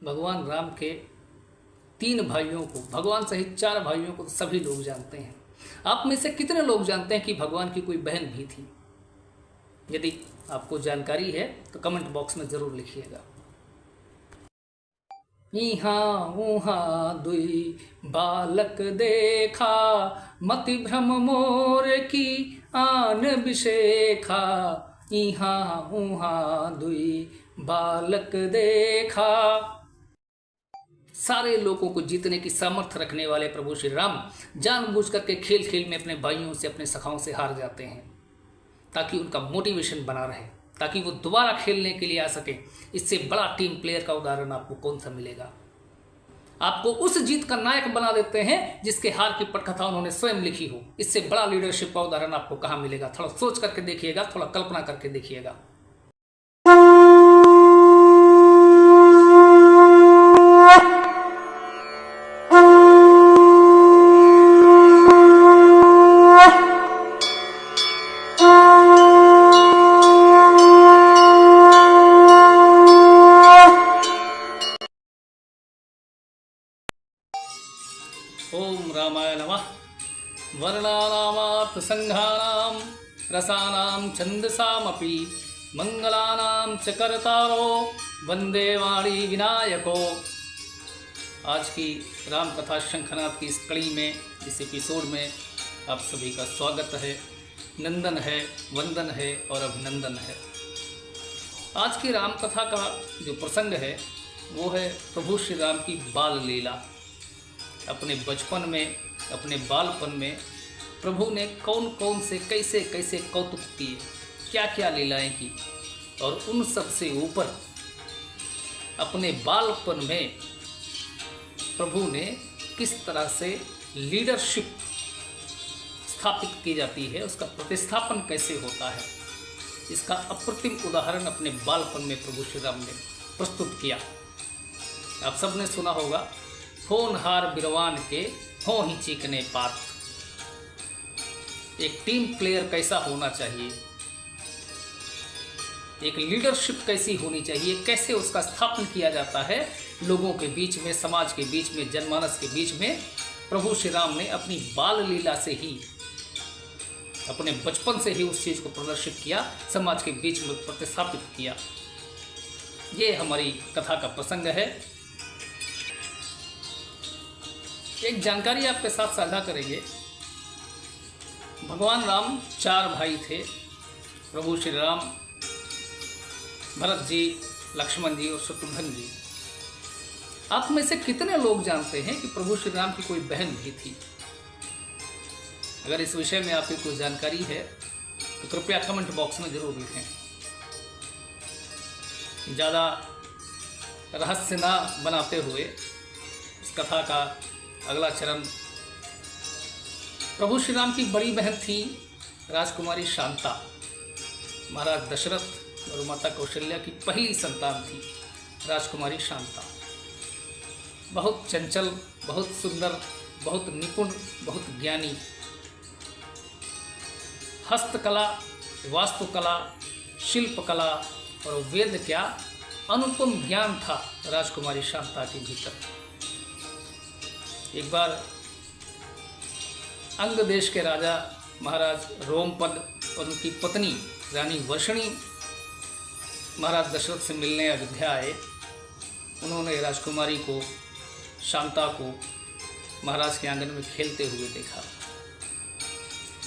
भगवान राम के 3 भाइयों को, भगवान सहित 4 भाइयों को तो सभी लोग जानते हैं। आप में से कितने लोग जानते हैं कि भगवान की कोई बहन भी थी? यदि आपको जानकारी है तो कमेंट बॉक्स में जरूर लिखिएगा। इहाँ उहाँ दुई बालक देखा, मति भ्रम मोर की आन बिशेखा। इहाँ उहाँ दुई बालक देखा। सारे लोगों को जीतने की सामर्थ्य रखने वाले प्रभु श्री राम जानबूझ करके खेल खेल में अपने भाइयों से, अपने सखाओं से हार जाते हैं ताकि उनका मोटिवेशन बना रहे, ताकि वो दोबारा खेलने के लिए आ सके। इससे बड़ा टीम प्लेयर का उदाहरण आपको कौन सा मिलेगा? आपको उस जीत का नायक बना देते हैं जिसके हार की पटकथा उन्होंने स्वयं लिखी हो। इससे बड़ा लीडरशिप का उदाहरण आपको कहां मिलेगा? थोड़ा सोच करके देखिएगा, थोड़ा कल्पना करके देखिएगा। ओम रामाय नमः। वर्णानामार्थ संघानां रसानां छंदसामपि मंगलानां च कर्तारो वंदे वाणी विनायको। आज की राम कथा शंखनाद की इस कड़ी में, इस एपिसोड में आप सभी का स्वागत है, नंदन है, वंदन है और अभिनंदन है। आज की राम कथा का जो प्रसंग है वो है प्रभु श्री राम की बाल लीला। अपने बचपन में, अपने बालपन में प्रभु ने कौन कौन से, कैसे कैसे कौतुक किए, क्या क्या लीलाएं की, और उन सब से ऊपर अपने बालपन में प्रभु ने किस तरह से लीडरशिप स्थापित की जाती है, उसका प्रतिस्थापन कैसे होता है, इसका अप्रतिम उदाहरण अपने बालपन में प्रभु श्री राम ने प्रस्तुत किया। आप सबने सुना होगा, होनहार बिरवान के हों ही चीकने पात। एक टीम प्लेयर कैसा होना चाहिए, एक लीडरशिप कैसी होनी चाहिए, कैसे उसका स्थापन किया जाता है लोगों के बीच में, समाज के बीच में, जनमानस के बीच में, प्रभु श्री राम ने अपनी बाल लीला से ही, अपने बचपन से ही उस चीज को प्रदर्शित किया, समाज के बीच में प्रतिस्थापित किया। ये हमारी कथा का प्रसंग है। एक जानकारी आपके साथ साझा करेंगे। भगवान राम 4 भाई थे, प्रभु श्री राम, भरत जी, लक्ष्मण जी और शत्रुघ्न जी। आप में से कितने लोग जानते हैं कि प्रभु श्री राम की कोई बहन भी थी? अगर इस विषय में आपकी कोई जानकारी है तो कृपया कमेंट बॉक्स में जरूर लिखें। ज़्यादा रहस्य ना बनाते हुए इस कथा का अगला चरण, प्रभु श्री राम की बड़ी बहन थी राजकुमारी शांता। महाराज दशरथ और माता कौशल्या की पहली संतान थी राजकुमारी शांता। बहुत चंचल, बहुत सुंदर, बहुत निपुण, बहुत ज्ञानी। हस्तकला, वास्तुकला, शिल्पकला और वेद क्या अनुपम ज्ञान था राजकुमारी शांता के भीतर। एक बार अंग देश के राजा महाराज रोमपद और उनकी पत्नी रानी वर्षणी महाराज दशरथ से मिलने अयोध्या आए। उन्होंने राजकुमारी को, शांता को महाराज के आंगन में खेलते हुए देखा।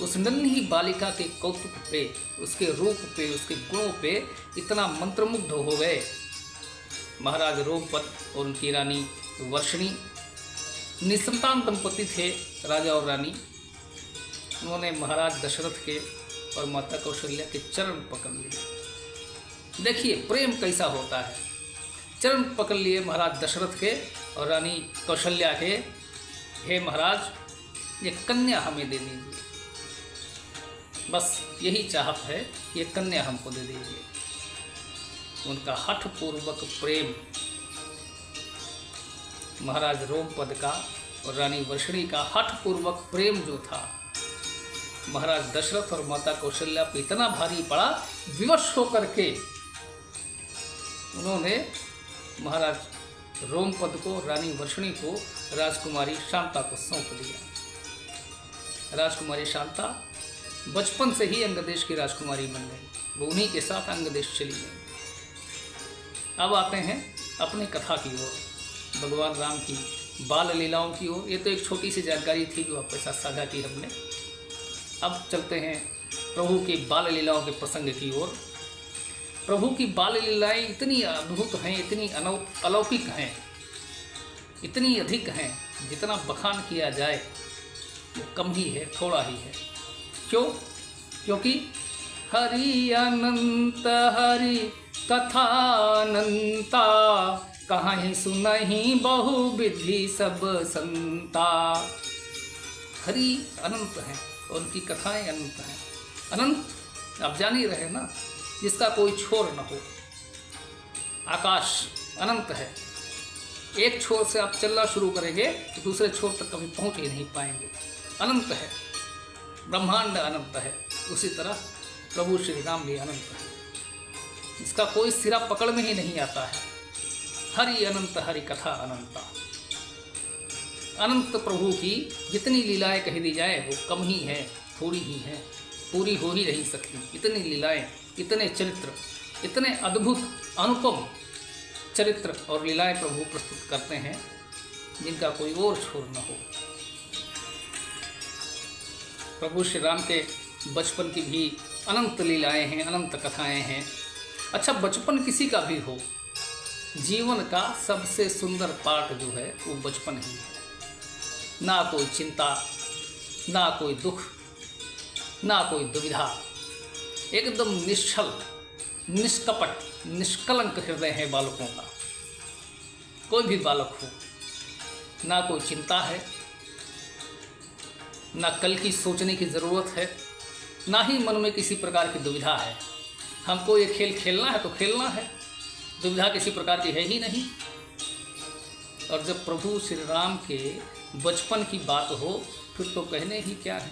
उस नन्ही बालिका के कौतुक पे, उसके रूप पे, उसके गुणों पे इतना मंत्रमुग्ध हो गए महाराज रोमपद और उनकी रानी वर्षणी। निसंतान दंपति थे राजा और रानी। उन्होंने महाराज दशरथ के और माता कौशल्या के चरण पकड़ लिए। देखिए प्रेम कैसा होता है। चरण पकड़ लिए महाराज दशरथ के और रानी कौशल्या के। हे महाराज, ये कन्या हमें दे दीजिए, बस यही चाहत है, ये कन्या हमको दे दीजिए। उनका हठपूर्वक प्रेम, महाराज रोमपद का और रानी वर्षणी का हठपूर्वक प्रेम जो था, महाराज दशरथ और माता कौशल्या पे इतना भारी पड़ा, विवश होकर के उन्होंने महाराज रोमपद को, रानी वर्षणी को राजकुमारी शांता को सौंप दिया। राजकुमारी शांता बचपन से ही अंगदेश की राजकुमारी बन गई, वो उन्हीं के साथ अंगदेश चली गई। अब आते हैं अपनी कथा की ओर, भगवान राम की बाल लीलाओं की ओर। ये तो एक छोटी सी जानकारी थी जो आपके साथ साझा की हमने। अब चलते हैं प्रभु की बाल लीलाओं के प्रसंग की ओर। प्रभु की बाल लीलाएँ इतनी अद्भुत हैं, इतनी अलौकिक हैं, इतनी अधिक हैं, जितना बखान किया जाए वो कम ही है, थोड़ा ही है। क्यों? क्योंकि हरि अनंत हरि कथा अनंता, कहीं सुनहि बहु विधि सब संता। हरि अनंत हैं और उनकी कथाएं अनंत हैं। अनंत आप जान ही रहे ना, जिसका कोई छोर न हो। आकाश अनंत है, एक छोर से आप चलना शुरू करेंगे तो दूसरे छोर तक कभी पहुंच ही नहीं पाएंगे। अनंत है, ब्रह्मांड अनंत है। उसी तरह प्रभु श्री राम भी अनंत है, इसका कोई सिरा पकड़ में ही नहीं आता है। हरि अनंत हरि कथा अनंता। अनंत प्रभु की जितनी लीलाएं कह दी जाए वो कम ही है, थोड़ी ही है, पूरी हो ही नहीं सकती। इतनी लीलाएं, इतने चरित्र, इतने अद्भुत अनुपम चरित्र और लीलाएं प्रभु प्रस्तुत करते हैं जिनका कोई और छोर न हो। प्रभु श्री राम के बचपन की भी अनंत लीलाएं हैं, अनंत कथाएं हैं। अच्छा, बचपन किसी का भी हो, जीवन का सबसे सुंदर पार्ट जो है वो बचपन ही है। ना कोई चिंता, ना कोई दुख, ना कोई दुविधा, एकदम निश्चल, निष्कपट, निष्कलंक हृदय है बालकों का। कोई भी बालक हो, ना कोई चिंता है, ना कल की सोचने की ज़रूरत है, ना ही मन में किसी प्रकार की दुविधा है। हमको ये खेल खेलना है तो खेलना है, दुविधा किसी प्रकार की है ही नहीं। और जब प्रभु श्री राम के बचपन की बात हो फिर तो कहने ही क्या है,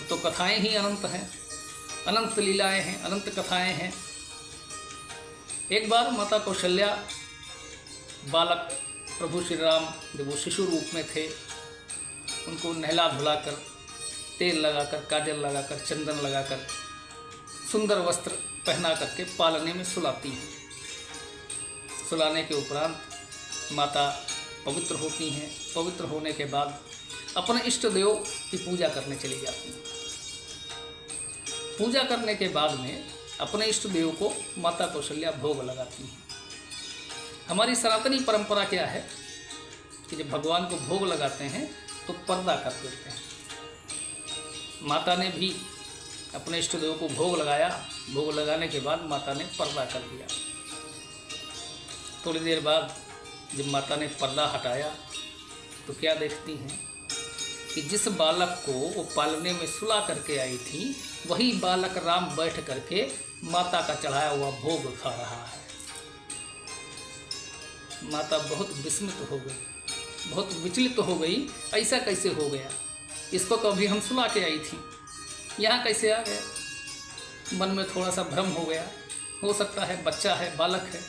तो कथाएं ही अनंत हैं, अनंत लीलाएं हैं, अनंत कथाएं हैं। एक बार माता कौशल्या बालक प्रभु श्री राम जब वो शिशु रूप में थे, उनको नहला धुलाकर, तेल लगाकर, काजल लगाकर, चंदन लगाकर, सुंदर वस्त्र पहना करके पालने में सुलाती हैं। सुलाने के उपरांत माता पवित्र होती हैं। पवित्र होने के बाद अपने इष्ट देव की पूजा करने चली जाती हैं। पूजा करने के बाद में अपने इष्ट देव को माता कौशल्या भोग लगाती हैं। हमारी सनातनी परंपरा क्या है कि जब भगवान को भोग लगाते हैं तो पर्दा कर देते हैं। माता ने भी अपने इष्ट देव को भोग लगाया। भोग लगाने के बाद माता ने पर्दा कर दिया। थोड़ी देर बाद जब माता ने पर्दा हटाया तो क्या देखती हैं कि जिस बालक को वो पालने में सुला करके आई थी, वही बालक राम बैठ करके माता का चढ़ाया हुआ भोग खा रहा है। माता बहुत विस्मित हो गई, बहुत विचलित हो गई। ऐसा कैसे हो गया? इसको तो अभी हम सुला के आई थी, यहाँ कैसे आ गया? मन में थोड़ा सा भ्रम हो गया। हो सकता है बच्चा है, बालक है,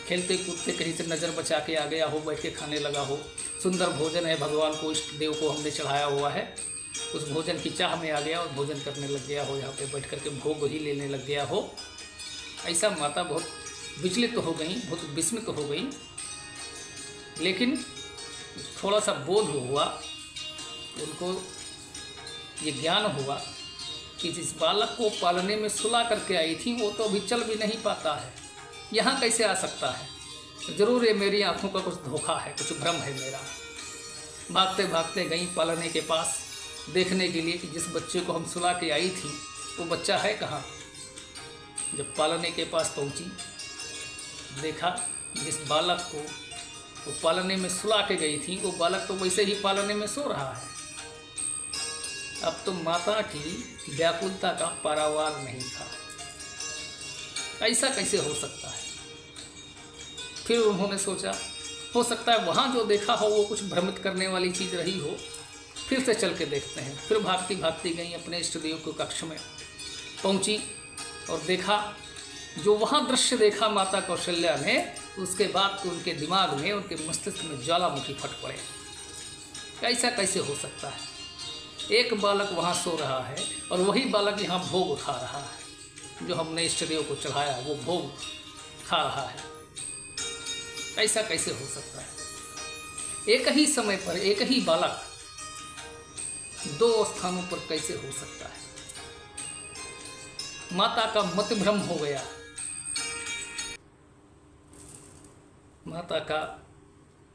खेलते कूदते कहीं से नज़र बचा के आ गया हो, बैठ के खाने लगा हो। सुंदर भोजन है, भगवान को, इष्ट देव को हमने चढ़ाया हुआ है, उस भोजन की चाह में आ गया और भोजन करने लग गया हो, यहाँ पे बैठ करके भोग ही लेने लग गया हो। ऐसा माता बहुत विचलित हो गई, बहुत विस्मित हो गई। लेकिन थोड़ा सा बोध हुआ, उनको ये ज्ञान हुआ कि जिस बालक को पालने में सुला करके आई थी वो तो अभी चल भी नहीं पाता है, यहाँ कैसे आ सकता है? ज़रूर ये मेरी आंखों का कुछ धोखा है, कुछ भ्रम है मेरा। भागते भागते गई पालने के पास देखने के लिए कि जिस बच्चे को हम सुला के आई थी वो बच्चा है कहाँ। जब पालने के पास पहुँची, देखा जिस बालक को वो पालने में सुला के गई थी वो बालक तो वैसे ही पालने में सो रहा है। अब तो माता की व्याकुलता का पारावार नहीं था। ऐसा कैसे हो सकता है? फिर उन्होंने सोचा हो सकता है वहाँ जो देखा हो वो कुछ भ्रमित करने वाली चीज़ रही हो, फिर से चल के देखते हैं। फिर भागती भागती गई अपने इष्ट देव के कक्ष में पहुँची और देखा जो वहाँ दृश्य देखा माता कौशल्या ने, उसके बाद तो उनके दिमाग में, उनके मस्तिष्क में ज्वालामुखी फट पड़े। ऐसा कैसे हो सकता है? एक बालक वहाँ सो रहा है और वही बालक यहाँ भोग उठा रहा है। जो हमने इष्ट देव को चढ़ाया वो भोग खा रहा है। ऐसा कैसे हो सकता है? एक ही समय पर एक ही बालक दो स्थानों पर कैसे हो सकता है? माता का मतिभ्रम हो गया। माता का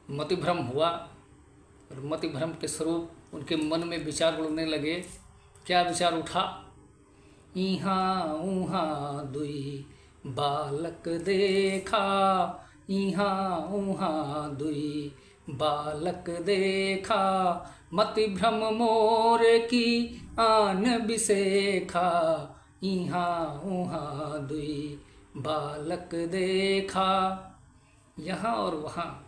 मतिभ्रम हुआ और मतिभ्रम के स्वरूप उनके मन में विचार उड़ने लगे। क्या विचार उठा? इहाँ उहाँ दुई बालक देखा, इहाँ उहाँ दुई बालक देखा, मतिभ्रम मोर की आन बिसेखा, इहाँ उहाँ दुई बालक देखा। यहाँ और वहाँ,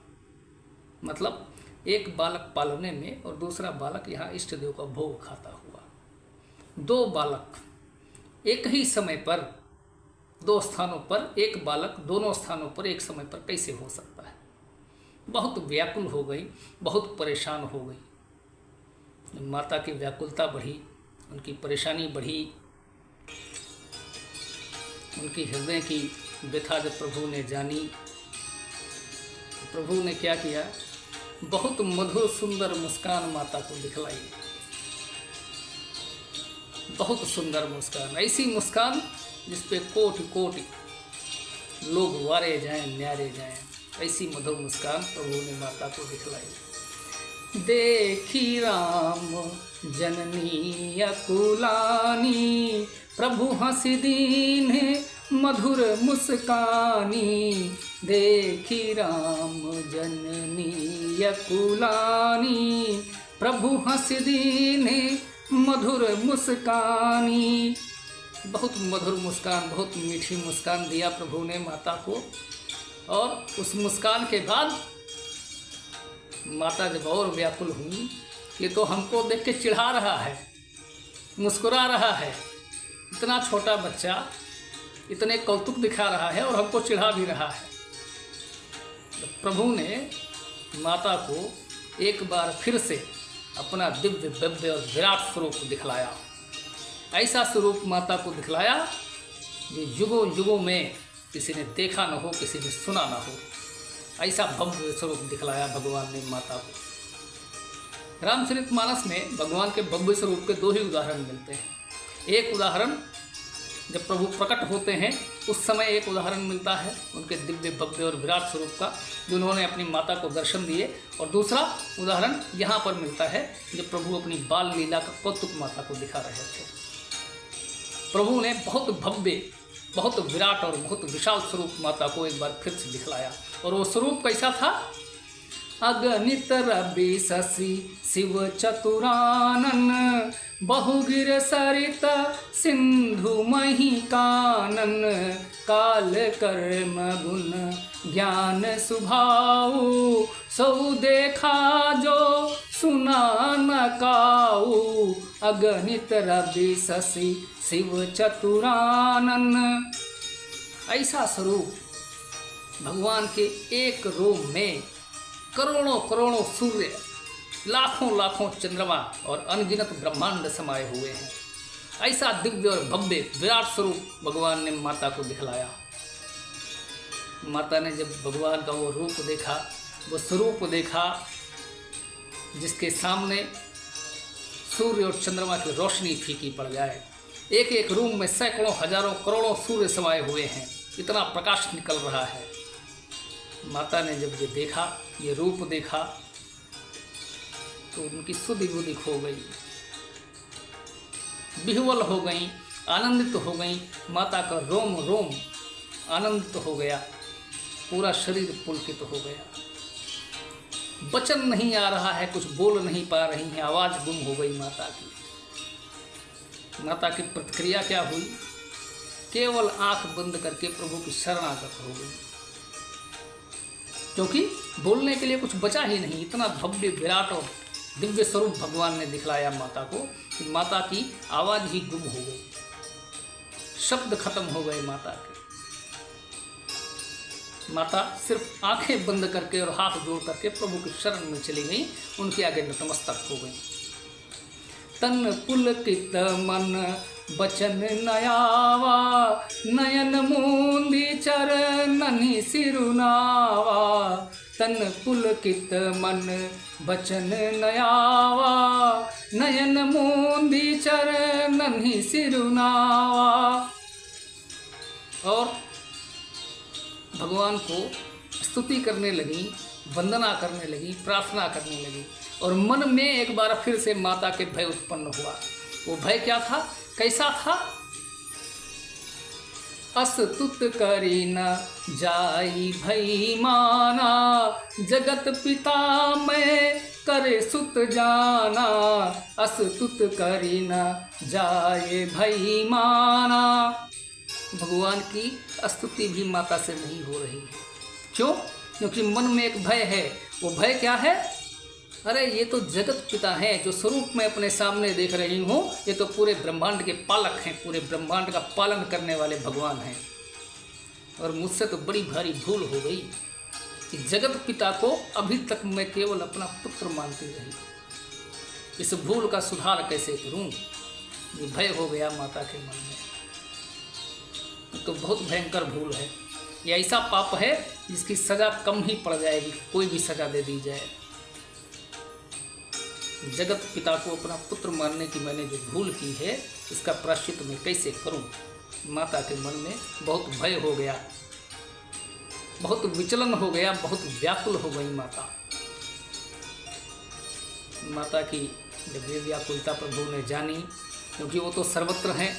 मतलब एक बालक पालने में और दूसरा बालक यहाँ इष्ट देव का भोग खाता हुआ। दो बालक एक ही समय पर दो स्थानों पर, एक बालक दोनों स्थानों पर एक समय पर कैसे हो सकता है? बहुत व्याकुल हो गई, बहुत परेशान हो गई। माता की व्याकुलता बढ़ी, उनकी परेशानी बढ़ी, उनकी हृदय की व्यथा जब प्रभु ने जानी, प्रभु ने क्या किया? बहुत मधुर सुंदर मुस्कान माता को दिखलाई। बहुत सुंदर मुस्कान, ऐसी मुस्कान जिस पे कोटि कोटि लोग वारे जाएं, न्यारे जाएं, ऐसी मधुर मुस्कान प्रभु ने माता को दिखलाई। देखी राम जननी अकुलानी, प्रभु हंसी दीन मधुर मुस्कानी, देखी राम जननी अकुलानी, प्रभु हंसी दीन मधुर मुस्कानी। बहुत मधुर मुस्कान, बहुत मीठी मुस्कान दिया प्रभु ने माता को। और उस मुस्कान के बाद माता जब और व्याकुल हुई, ये तो हमको देख के चिढ़ा रहा है, मुस्कुरा रहा है, इतना छोटा बच्चा इतने कौतुक दिखा रहा है और हमको चिढ़ा भी रहा है। तो प्रभु ने माता को एक बार फिर से अपना दिव्य भव्य और विराट स्वरूप दिखलाया। ऐसा स्वरूप माता को दिखलाया जो युगों युगों में किसी ने देखा न हो, किसी ने सुना न हो। ऐसा भव्य स्वरूप दिखलाया भगवान ने माता को। रामचरितमानस में भगवान के भव्य स्वरूप के दो ही उदाहरण मिलते हैं। एक उदाहरण जब प्रभु प्रकट होते हैं उस समय एक उदाहरण मिलता है उनके दिव्य भव्य और विराट स्वरूप का, जो उन्होंने अपनी माता को दर्शन दिए। और दूसरा उदाहरण यहाँ पर मिलता है जब प्रभु अपनी बाल लीला का कौतुक माता को दिखा रहे थे। प्रभु ने बहुत भव्य, बहुत विराट और बहुत विशाल स्वरूप माता को एक बार फिर से दिखलाया। और वो स्वरूप कैसा था? अगणित रवि शशि शिव चतुरानन, बहुगिर सरित सिंधु मही कानन, काल कर्म गुण ज्ञान सुभाऊ, सौ देखा जो सुना न काऊ, अगणित रवि शशि शिव चतुरानन। ऐसा स्वरूप भगवान के एक रोम में करोड़ों करोड़ों सूर्य, लाखों लाखों चंद्रमा और अनगिनत ब्रह्मांड समाये हुए हैं। ऐसा दिव्य और भव्य विराट स्वरूप भगवान ने माता को दिखलाया। माता ने जब भगवान का वो रूप देखा, वो स्वरूप देखा जिसके सामने सूर्य और चंद्रमा की रोशनी फीकी पड़ जाए। एक एक रूम में सैकड़ों हजारों करोड़ों सूर्य समाये हुए हैं, इतना प्रकाश निकल रहा है। माता ने जब ये देखा, ये रूप देखा, तो उनकी सुधि बुद्धि खो गई, विह्वल हो गई, आनंदित हो गई। माता का रोम रोम आनंदित हो गया, पूरा शरीर पुलकित हो गया। वचन नहीं आ रहा है, कुछ बोल नहीं पा रही हैं, आवाज़ गुम हो गई माता की। माता की प्रतिक्रिया क्या हुई? केवल आंख बंद करके प्रभु की शरणागत हो गई, क्योंकि बोलने के लिए कुछ बचा ही नहीं। इतना भव्य विराट और दिव्य स्वरूप भगवान ने दिखलाया माता को कि माता की आवाज़ ही गुम हो गई, शब्द खत्म हो गए माता के। माता सिर्फ आंखें बंद करके और हाथ जोड़ करके प्रभु की शरण में चली गई, उनके आगे नतमस्तक हो गई। तन पुलकित मन बचन नयावा, नयन मूंदी चरणनि सिरुनावा। तन पुलकित मन बचन नयावा, नयन मूंदी चरणनि सिरुनावा। और भगवान को स्तुति करने लगी, वंदना करने लगी, प्रार्थना करने लगी। और मन में एक बार फिर से माता के भय उत्पन्न हुआ। वो भय क्या था, कैसा था? अस्तुत करी न जाई भई माना, जगत पिता मैं करे सुत जाना। अस्तुत करी न जाए भई माना। भगवान की स्तुति भी माता से नहीं हो रही है। क्यों? क्योंकि मन में एक भय है। वो भय क्या है? अरे ये तो जगत पिता है, जो स्वरूप में अपने सामने देख रही हूँ, ये तो पूरे ब्रह्मांड के पालक हैं, पूरे ब्रह्मांड का पालन करने वाले भगवान हैं। और मुझसे तो बड़ी भारी भूल हो गई कि जगत पिता को अभी तक मैं केवल अपना पुत्र मानती रही। इस भूल का सुधार कैसे करूँ? ये भय हो गया माता के मन में। तो बहुत भयंकर भूल है। ये ऐसा पाप है जिसकी सज़ा कम ही पड़ जाएगी, कोई भी सज़ा दे दी जाए। जगत पिता को अपना पुत्र मानने की मैंने जो भूल की है, इसका प्रायश्चित मैं कैसे करूं? माता के मन में बहुत भय हो गया, बहुत विचलन हो गया, बहुत व्याकुल हो गई माता। माता की जब ये व्याकुलता प्रभु ने जानी, क्योंकि वो तो सर्वत्र हैं,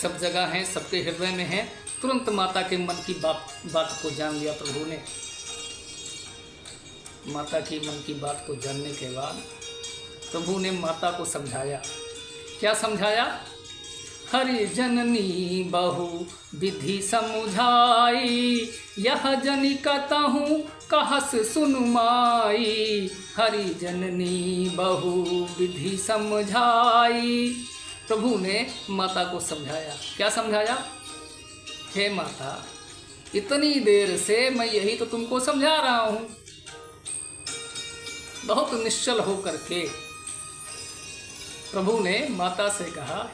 सब जगह हैं, सबके हृदय में हैं, तुरंत माता के मन की बात को जान लिया प्रभु ने। माता की मन की बात को जानने के बाद प्रभु ने माता को समझाया। क्या समझाया? हरि जननी बहु विधि समुझाई, यह जनि कतहु कहस सुनु माई। हरि जननी बहु विधि समझाई। प्रभु ने माता को समझाया। क्या समझाया? हे माता, इतनी देर से मैं यही तो तुमको समझा रहा हूँ। बहुत निश्चल होकर के प्रभु ने माता से कहा,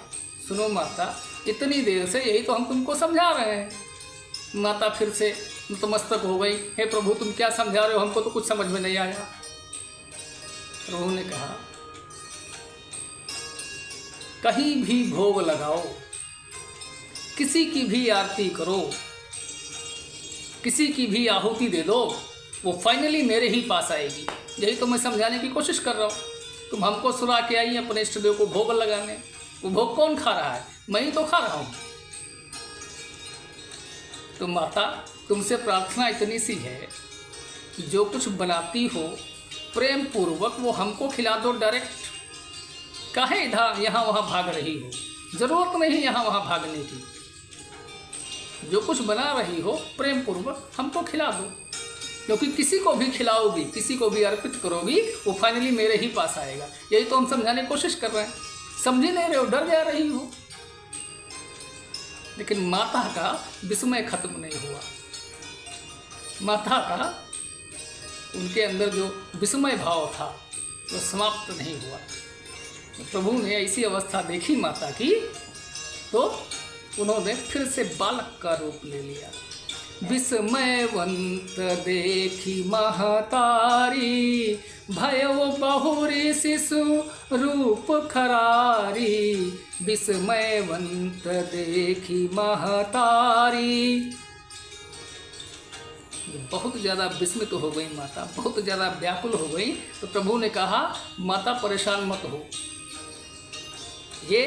सुनो माता, इतनी देर से यही तो हम तुमको समझा रहे हैं। माता फिर से नतमस्तक हो गई। हे प्रभु, तुम क्या समझा रहे हो? हमको तो कुछ समझ में नहीं आया। प्रभु ने कहा, कहीं भी भोग लगाओ, किसी की भी आरती करो, किसी की भी आहुति दे दो, वो फाइनली मेरे ही पास आएगी। यही तो मैं समझाने की कोशिश कर रहा हूँ। तुम हमको सुला के आई अपने इष्ट देव को भोग लगाने। वो भोग कौन खा रहा है? मैं ही तो खा रहा हूँ। तो माता, तुमसे प्रार्थना इतनी सी है कि जो कुछ बनाती हो प्रेम पूर्वक वो हमको खिला दो डायरेक्ट। काहे इधर यहाँ वहाँ भाग रही हो? जरूरत नहीं यहाँ वहाँ भागने की। जो कुछ बना रही हो प्रेम पूर्वक हमको खिला दो, क्योंकि किसी को भी खिलाओगी, किसी को भी अर्पित करोगी, वो फाइनली मेरे ही पास आएगा। यही तो हम समझाने की कोशिश कर रहे हैं। समझ ही नहीं रहे हो, डर जा रही हो। लेकिन माता का विस्मय खत्म नहीं हुआ। माता का उनके अंदर जो विस्मय भाव था वो समाप्त नहीं हुआ। प्रभु ने ऐसी अवस्था देखी माता की, तो उन्होंने फिर से बालक का रूप ले लिया। विस्मयवंत देखी महतारी, भयो बहुरी शिशु रूप खरारी। विस्मयवंत देखी महतारी। बहुत ज़्यादा विस्मित हो गई माता, बहुत ज़्यादा व्याकुल हो गई। तो प्रभु ने कहा, माता परेशान मत हो, ये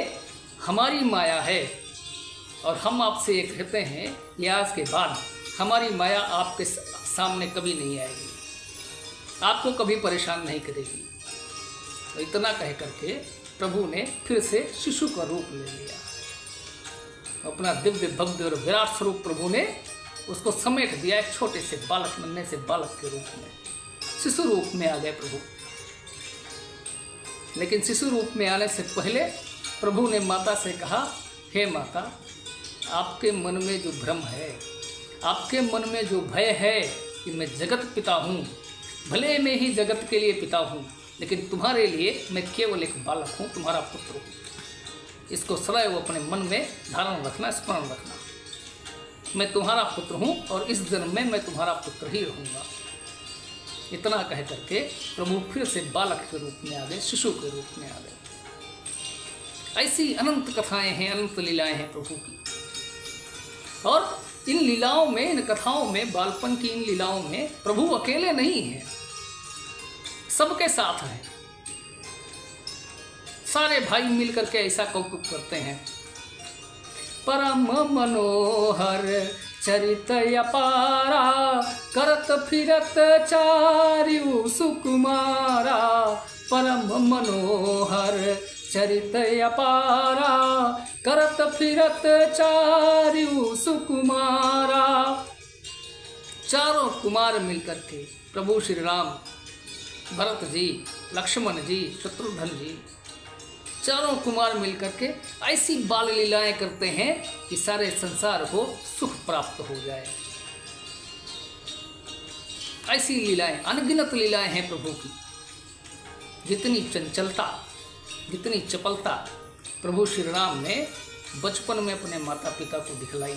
हमारी माया है और हम आपसे ये कहते हैं, ये आज के बाद हमारी माया आपके सामने कभी नहीं आएगी, आपको कभी परेशान नहीं करेगी। तो इतना कह करके प्रभु ने फिर से शिशु का रूप ले लिया। अपना दिव्य भव्य और विराट स्वरूप प्रभु ने उसको समेट दिया एक छोटे से बालक, नन्हे से बालक के रूप में। शिशु रूप में आ गए प्रभु। लेकिन शिशु रूप में आने से पहले प्रभु ने माता से कहा, हे माता, आपके मन में जो भ्रम है, आपके मन में जो भय है कि मैं जगत पिता हूँ, भले मैं ही जगत के लिए पिता हूँ, लेकिन तुम्हारे लिए मैं केवल एक बालक हूँ, तुम्हारा पुत्र हूँ, इसको सदैव अपने मन में धारण रखना, स्मरण रखना। मैं तुम्हारा पुत्र हूँ और इस जन्म में मैं तुम्हारा पुत्र ही रहूँगा। इतना कह करके प्रभु फिर से बालक के रूप में आ गए, शिशु के रूप में आ गए। ऐसी अनंत कथाएं हैं, अनंत लीलाएं हैं प्रभु की। और इन लीलाओं में, इन कथाओं में, बालपन की इन लीलाओं में प्रभु अकेले नहीं हैं, सबके साथ हैं। सारे भाई मिलकर के ऐसा कौतुक करते हैं। परम मनोहर चरित अपारा, करत फिरत चारिउ सुकुमारा। परम मनोहर चरित अपारा, करत फिरत चारिउ सुकुमारा। चारों कुमार मिलकर के प्रभु श्री राम, भरत जी, लक्ष्मण जी, शत्रुघ्न जी, चारों कुमार मिलकर के ऐसी बाल लीलाएं करते हैं कि सारे संसार को सुख प्राप्त हो जाए। ऐसी लीलाएं, अनगिनत लीलाएं हैं प्रभु की। जितनी चंचलता, जितनी चपलता प्रभु श्री राम ने बचपन में अपने माता पिता को दिखलाई,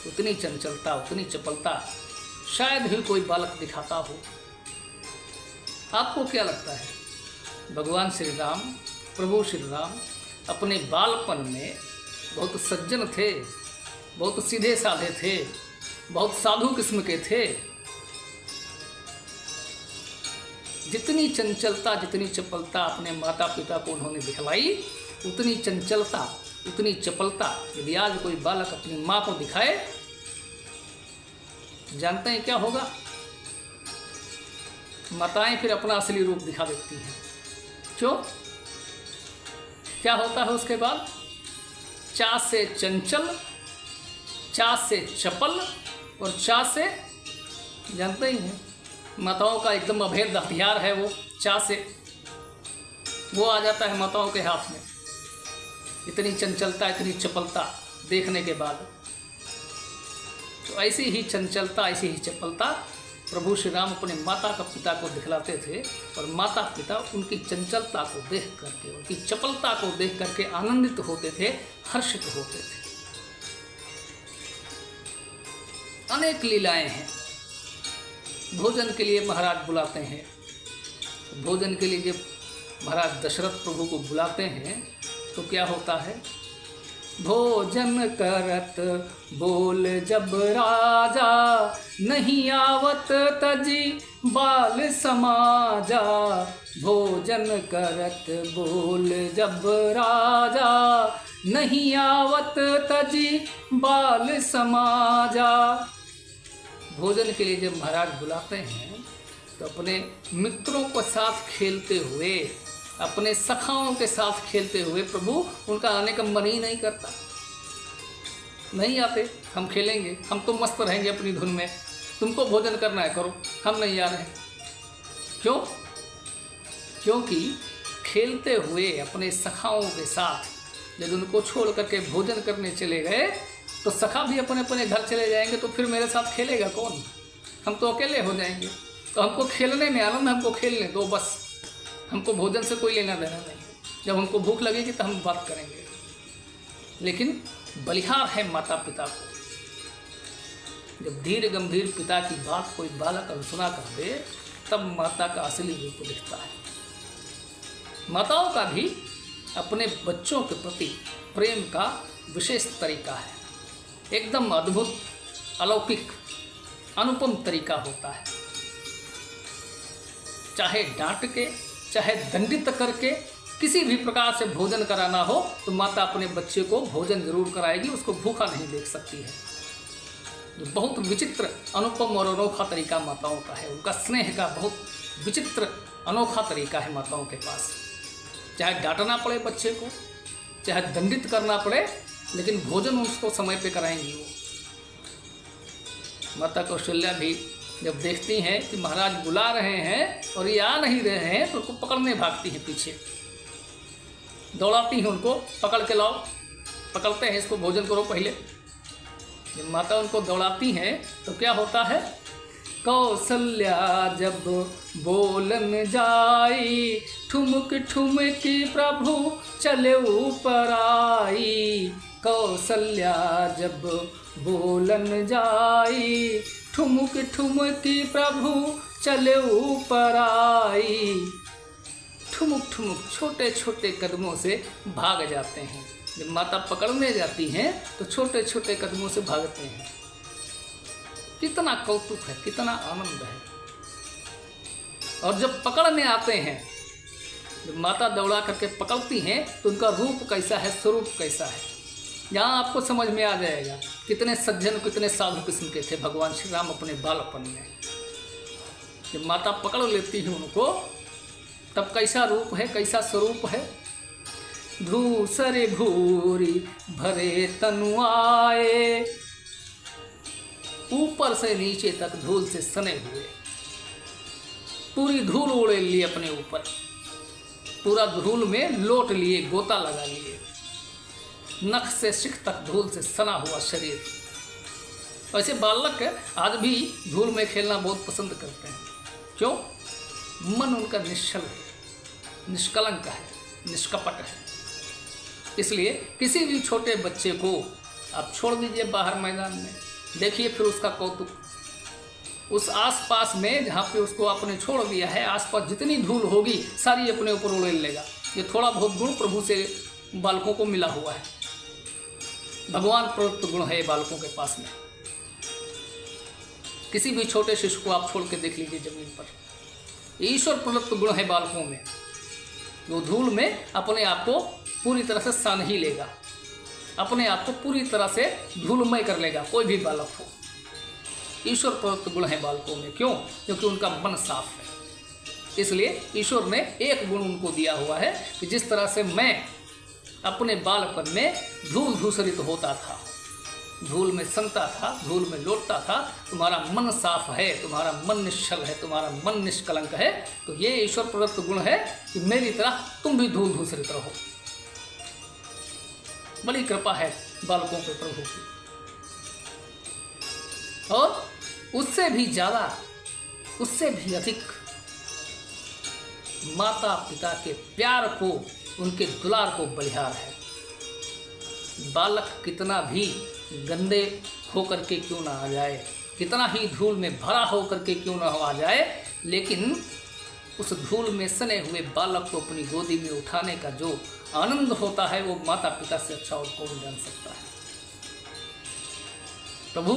उतनी चंचलता, उतनी चपलता शायद ही कोई बालक दिखाता हो। आपको क्या लगता है? भगवान श्री राम, प्रभु श्री राम अपने बालपन में बहुत सज्जन थे, बहुत सीधे साधे थे, बहुत साधु किस्म के थे। जितनी चंचलता, जितनी चपलता अपने माता पिता को उन्होंने दिखलाई, उतनी चंचलता, उतनी चपलता यदि आज कोई बालक अपनी माँ को दिखाए, जानते हैं क्या होगा? माताएं फिर अपना असली रूप दिखा देती हैं। क्यों? क्या होता है उसके बाद? चा से चंचल, चा से चपल और चा से, जानते ही हैं, माताओं का एकदम अभेद्य हथियार है वो चा से, वो आ जाता है माताओं के हाथ में। इतनी चंचलता, इतनी चपलता देखने के बाद, तो ऐसी ही चंचलता, ऐसी ही चपलता प्रभु श्री राम अपने माता का पिता को दिखलाते थे। और माता पिता उनकी चंचलता को देख करके, उनकी चपलता को देख करके आनंदित होते थे, हर्षित होते थे। अनेक लीलाएं हैं। भोजन के लिए महाराज बुलाते हैं। भोजन के लिए जब महाराज दशरथ प्रभु को बुलाते हैं तो क्या होता है? भोजन करत बोल जब राजा, नहीं आवत तजी बाल समाजा। भोजन करत बोल जब राजा, नहीं आवत तजी बाल समाजा। भोजन के लिए जब महाराज बुलाते हैं तो अपने मित्रों के साथ खेलते हुए, अपने सखाओं के साथ खेलते हुए प्रभु उनका आने का मन ही नहीं करता। नहीं आते, हम खेलेंगे, हम तो मस्त रहेंगे अपनी धुन में, तुमको भोजन करना है करो, हम नहीं आ रहे। क्यों? क्योंकि खेलते हुए अपने सखाओं के साथ जब उनको छोड़ करके भोजन करने चले गए तो सखा भी अपने अपने घर चले जाएंगे, तो फिर मेरे साथ खेलेगा कौन? हम तो अकेले हो जाएंगे। तो हमको खेलने में आनंद, हमको खेलने दो बस, हमको भोजन से कोई लेना देना नहीं। जब हमको भूख लगेगी तो हम बात करेंगे। लेकिन बलिहार है माता पिता को। जब धीर गंभीर पिता की बात कोई बालक अनसुना कर दे, तब माता का असली रूप दिखता है। माताओं का भी अपने बच्चों के प्रति प्रेम का विशेष तरीका है। एकदम अद्भुत, अलौकिक, अनुपम तरीका होता है। चाहे डांट के, चाहे दंडित करके, किसी भी प्रकार से भोजन कराना हो तो माता अपने बच्चे को भोजन जरूर कराएगी, उसको भूखा नहीं देख सकती है। जो बहुत विचित्र, अनुपम और अनोखा तरीका माताओं का है। उनका स्नेह का बहुत विचित्र, अनोखा तरीका है माताओं के पास। चाहे डांटना पड़े बच्चे को, चाहे दंडित करना पड़े, लेकिन भोजन उसको समय पे कराएंगी वो। माता कौशल्या भी जब देखती हैं कि महाराज बुला रहे हैं और ये आ नहीं रहे हैं तो उनको पकड़ने भागती हैं, पीछे दौड़ाती हैं उनको, पकड़ के लाओ, पकड़ते हैं, इसको भोजन करो पहले। जब माता उनको दौड़ाती हैं तो क्या होता है, कौशल्या जब बोलन जाई, ठुमक ठुमकी प्रभु चले ऊपर आई। कौशल्या जब बोलन जाई, ठुमक ठुमकी प्रभु चले ऊपर आई। ठुमुक ठुमुक छोटे छोटे कदमों से भाग जाते हैं। जब माता पकड़ने जाती हैं तो छोटे छोटे कदमों से भागते हैं। कितना कौतुक है, कितना आनंद है। और जब पकड़ने आते हैं, जब माता दौड़ा करके पकड़ती हैं तो उनका रूप कैसा है, स्वरूप कैसा है, यहाँ आपको समझ में आ जाएगा कितने सज्जन, कितने साधु किस्म के थे भगवान श्री राम अपने बालपन में। जब माता पकड़ लेती है उनको, तब कैसा रूप है, कैसा स्वरूप है। धूसर भूरी भरे तनुआए, ऊपर से नीचे तक धूल से सने हुए, पूरी धूल उड़े लिए अपने ऊपर, पूरा धूल में लोट लिए, गोता लगा लिए, नख से शिख तक धूल से सना हुआ शरीर। वैसे बालक आज भी धूल में खेलना बहुत पसंद करते हैं। क्यों? मन उनका निश्चल है, निष्कलंक है, निष्कपट है। इसलिए किसी भी छोटे बच्चे को आप छोड़ दीजिए बाहर मैदान में, देखिए फिर उसका कौतुक। उस आसपास में जहाँ पे उसको आपने छोड़ दिया है, आसपास जितनी धूल होगी सारी अपने ऊपर उड़ेल लेगा। ये थोड़ा बहुत गुण प्रभु से बालकों को मिला हुआ है, भगवान प्रदत्त गुण है बालकों के पास में। किसी भी छोटे शिशु को आप छोड़ के देख लीजिए जमीन पर, ईश्वर प्रदत्त गुण है बालकों में। वो धूल में अपने आप को पूरी तरह से सान ही लेगा, अपने आप को पूरी तरह से धूलमय कर लेगा कोई भी बालक हो। ईश्वर प्रदत्त गुण है बालकों में। क्यों? क्योंकि उनका मन साफ है। इसलिए ईश्वर ने एक गुण उनको दिया हुआ है कि जिस तरह से मैं अपने बालपन में धूल धूसरित होता था, धूल में सनता था, धूल में लौटता था, तुम्हारा मन साफ है, तुम्हारा मन निश्चल है, तुम्हारा मन निष्कलंक है, तो ये ईश्वर प्रदत्त गुण है कि मेरी तरह तुम भी धूल धूसरित रहो। बड़ी कृपा है बालकों पे प्रभु की। और उससे भी ज़्यादा, उससे भी अधिक माता पिता के प्यार को, उनके दुलार को बलिहार है। बालक कितना भी गंदे होकर के क्यों ना आ जाए, कितना ही धूल में भरा होकर के क्यों ना आ जाए, लेकिन उस धूल में सने हुए बालक को अपनी गोदी में उठाने का जो आनंद होता है वो माता पिता से अच्छा और कौन जान सकता है। प्रभु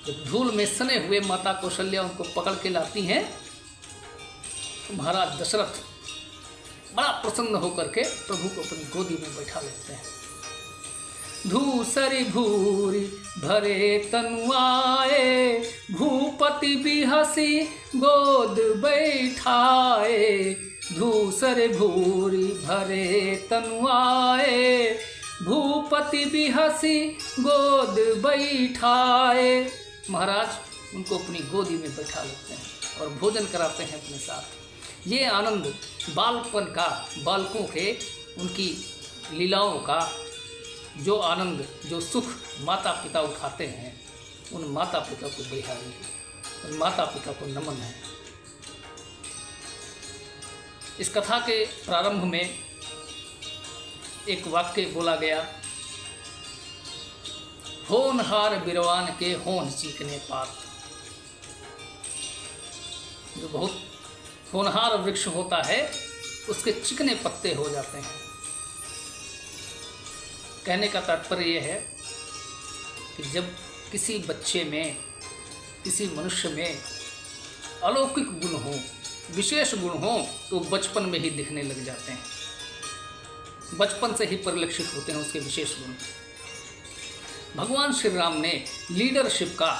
जब धूल में सने हुए माता कौशल्या उनको पकड़ के लाती हैं तो महाराज दशरथ बड़ा प्रसन्न होकर के प्रभु को अपनी गोदी में बैठा लेते हैं। धूसरी भूरी भरे तनुआए, भूपति भी हंसी गोद बैठाए। धूसर भूरी भरे तनुआए, भूपति भी हंसी गोद बैठाए। महाराज उनको अपनी गोदी में बैठा लेते हैं और भोजन कराते हैं अपने साथ। ये आनंद बालपन का, बालकों के उनकी लीलाओं का जो आनंद, जो सुख माता पिता उठाते हैं, उन माता पिता को बलिहारी है, उन माता पिता को नमन है। इस कथा के प्रारंभ में एक वाक्य बोला गया, होनहार बिरवान के होन चीकने पात। जो बहुत होनहार वृक्ष होता है उसके चिकने पत्ते हो जाते हैं। कहने का तात्पर्य यह है कि जब किसी बच्चे में, किसी मनुष्य में अलौकिक गुण हो, विशेष गुण हो, तो बचपन में ही दिखने लग जाते हैं, बचपन से ही परिलक्षित होते हैं उसके विशेष गुण। भगवान श्री राम ने लीडरशिप का,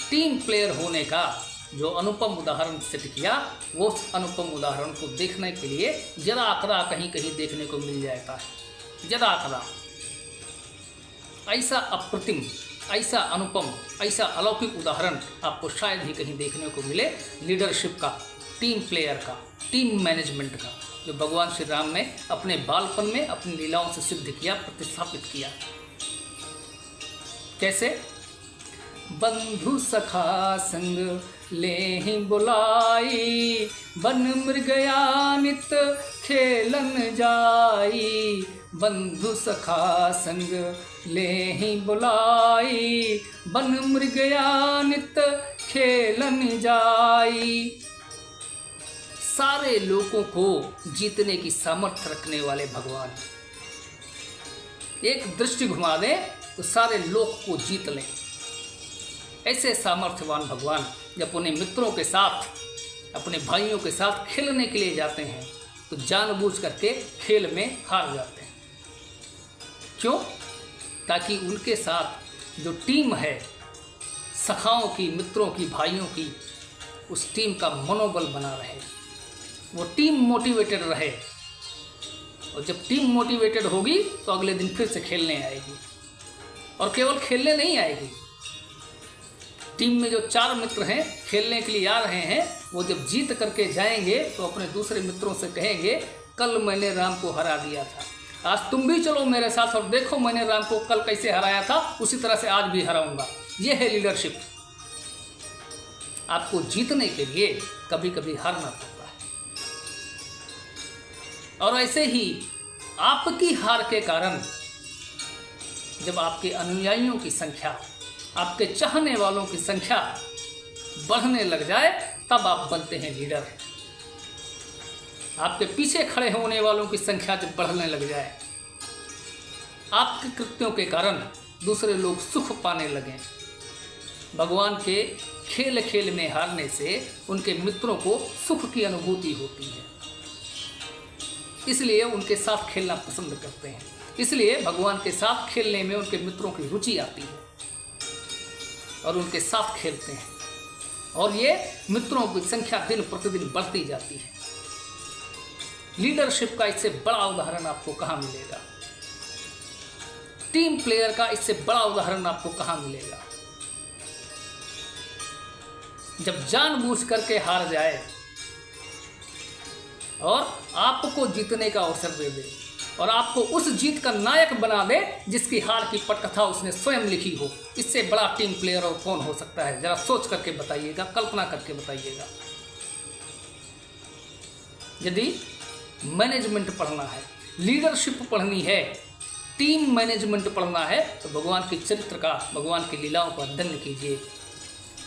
टीम प्लेयर होने का जो अनुपम उदाहरण सेट किया, वो उस अनुपम उदाहरण को देखने के लिए जरा आकरा कहीं कहीं देखने को मिल जाता है। जरा आकरा ऐसा अप्रतिम, ऐसा अनुपम, ऐसा अलौकिक उदाहरण आपको शायद ही कहीं देखने को मिले लीडरशिप का, टीम प्लेयर का, टीम मैनेजमेंट का, जो भगवान श्री राम ने अपने बालपन में अपनी लीलाओं से सिद्ध किया, प्रतिस्थापित किया। कैसे? बंधु सखा संग लेहि बुलाई, बन मृगया नित खेलन जाई। बंधु सखा संग लेहि बुलाई, बन मृगया नित खेलन जाई। सारे लोगों को जीतने की सामर्थ्य रखने वाले भगवान, एक दृष्टि घुमा दें तो सारे लोक को जीत लें। ऐसे सामर्थ्यवान भगवान जब अपने मित्रों के साथ, अपने भाइयों के साथ खेलने के लिए जाते हैं तो जानबूझ करके खेल में हार जाते हैं। क्यों? ताकि उनके साथ जो टीम है, सखाओं की, मित्रों की, भाइयों की, उस टीम का मनोबल बना रहे, वो टीम मोटिवेटेड रहे। और जब टीम मोटिवेटेड होगी तो अगले दिन फिर से खेलने आएगी। और केवल खेलने नहीं आएगी, टीम में जो 4 मित्र हैं खेलने के लिए आ रहे हैं, वो जब जीत करके जाएंगे तो अपने दूसरे मित्रों से कहेंगे, कल मैंने राम को हरा दिया था, आज तुम भी चलो मेरे साथ और देखो मैंने राम को कल कैसे हराया था, उसी तरह से आज भी हराऊंगा। ये है लीडरशिप। आपको जीतने के लिए कभी कभी हारना पड़ता है। और ऐसे ही आपकी हार के कारण जब आपके अनुयायियों की संख्या, आपके चाहने वालों की संख्या बढ़ने लग जाए, तब आप बनते हैं लीडर। आपके पीछे खड़े होने वालों की संख्या जब बढ़ने लग जाए, आपके कृत्यों के कारण दूसरे लोग सुख पाने लगें। भगवान के खेल खेल में हारने से उनके मित्रों को सुख की अनुभूति होती है, इसलिए उनके साथ खेलना पसंद करते हैं। इसलिए भगवान के साथ खेलने में उनके मित्रों की रुचि आती है और उनके साथ खेलते हैं, और ये मित्रों की संख्या दिन प्रतिदिन बढ़ती जाती है। लीडरशिप का इससे बड़ा उदाहरण आपको कहाँ मिलेगा? टीम प्लेयर का इससे बड़ा उदाहरण आपको कहाँ मिलेगा? जब जानबूझ करके हार जाए और आपको जीतने का अवसर दे दे और आपको उस जीत का नायक बना दे जिसकी हार की पटकथा उसने स्वयं लिखी हो, इससे बड़ा टीम प्लेयर और कौन हो सकता है? जरा सोच करके बताइएगा, कल्पना करके बताइएगा। यदि मैनेजमेंट पढ़ना है, लीडरशिप पढ़नी है, टीम मैनेजमेंट पढ़ना है, तो भगवान के चरित्र का, भगवान की लीलाओं का अध्ययन कीजिए।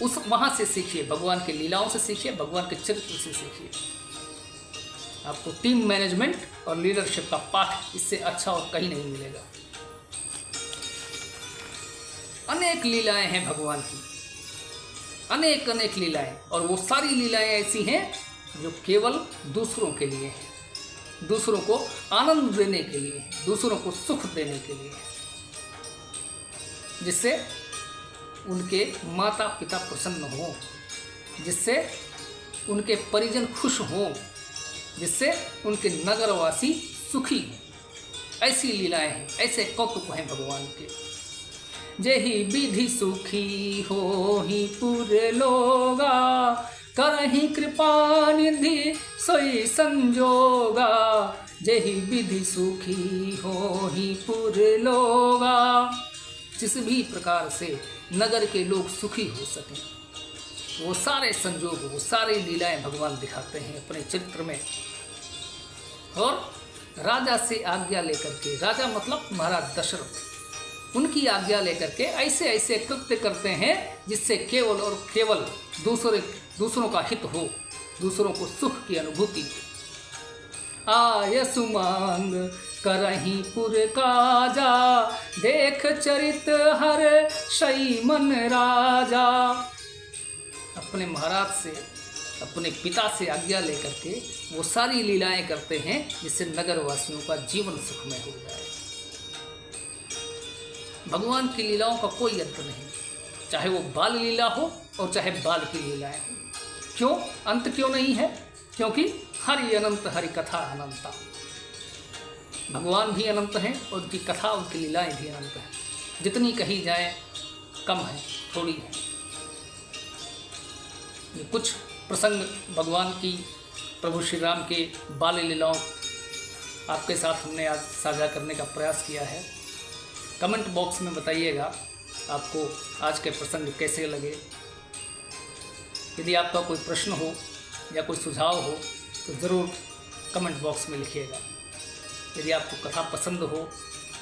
वहाँ से सीखिए, भगवान की लीलाओं से सीखिए, भगवान के चरित्र से सीखिए। आपको टीम मैनेजमेंट और लीडरशिप का पाठ इससे अच्छा और कहीं नहीं मिलेगा। अनेक लीलाएं हैं भगवान की, अनेक अनेक लीलाएं, और वो सारी लीलाएं ऐसी हैं जो केवल दूसरों के लिए हैं, दूसरों को आनंद देने के लिए, दूसरों को सुख देने के लिए, जिससे उनके माता पिता प्रसन्न हों, जिससे उनके परिजन खुश हों, जिससे उनके नगरवासी सुखी हों। ऐसी लीलाएं हैं, ऐसे कौतुक हैं भगवान के। जेहि विधि सुखी हो ही पूरे लोगा, करहि कृपा निधि सोई संजोगा। जेहि विधि सुखी हो ही पूरे लोगा, जिस भी प्रकार से नगर के लोग सुखी हो सकें, वो सारे संजोग, वो सारी लीलाएं भगवान दिखाते हैं अपने चरित्र में। और राजा से आज्ञा लेकर के, राजा मतलब महाराज दशरथ, उनकी आज्ञा लेकर के ऐसे ऐसे कृत्य करते हैं जिससे केवल और केवल दूसरों का हित हो, दूसरों को सुख की अनुभूति हो। आय सुमांग करहि पुर काजा, देख चरित हर शई मन राजा। अपने महाराज से, अपने पिता से आज्ञा लेकर के वो सारी लीलाएं करते हैं जिससे नगरवासियों का जीवन सुखमय हो जाए। भगवान की लीलाओं का कोई अंत नहीं, चाहे वो बाल लीला हो और चाहे बाल की लीलाएं हो। क्यों अंत क्यों नहीं है? क्योंकि हरि अनंत, हरि कथा अनंता। भगवान भी अनंत हैं और उनकी कथा, उनकी लीलाएं भी अनंत हैं। जितनी कही जाए कम है, थोड़ी है। ये कुछ प्रसंग भगवान की, प्रभु श्री राम के बाल लीलाओं आपके साथ हमने आज साझा करने का प्रयास किया है। कमेंट बॉक्स में बताइएगा आपको आज के प्रसंग कैसे लगे। यदि आपका कोई प्रश्न हो या कोई सुझाव हो तो ज़रूर कमेंट बॉक्स में लिखिएगा। यदि आपको कथा पसंद हो,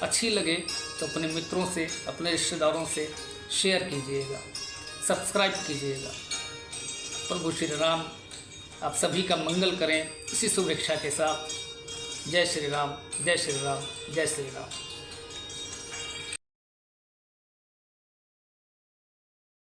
अच्छी लगे तो अपने मित्रों से, अपने रिश्तेदारों से शेयर कीजिएगा, सब्सक्राइब कीजिएगा। प्रभु श्री राम आप सभी का मंगल करें इसी शुभेच्छा के साथ। जय श्री राम, जय श्री राम, जय श्री राम।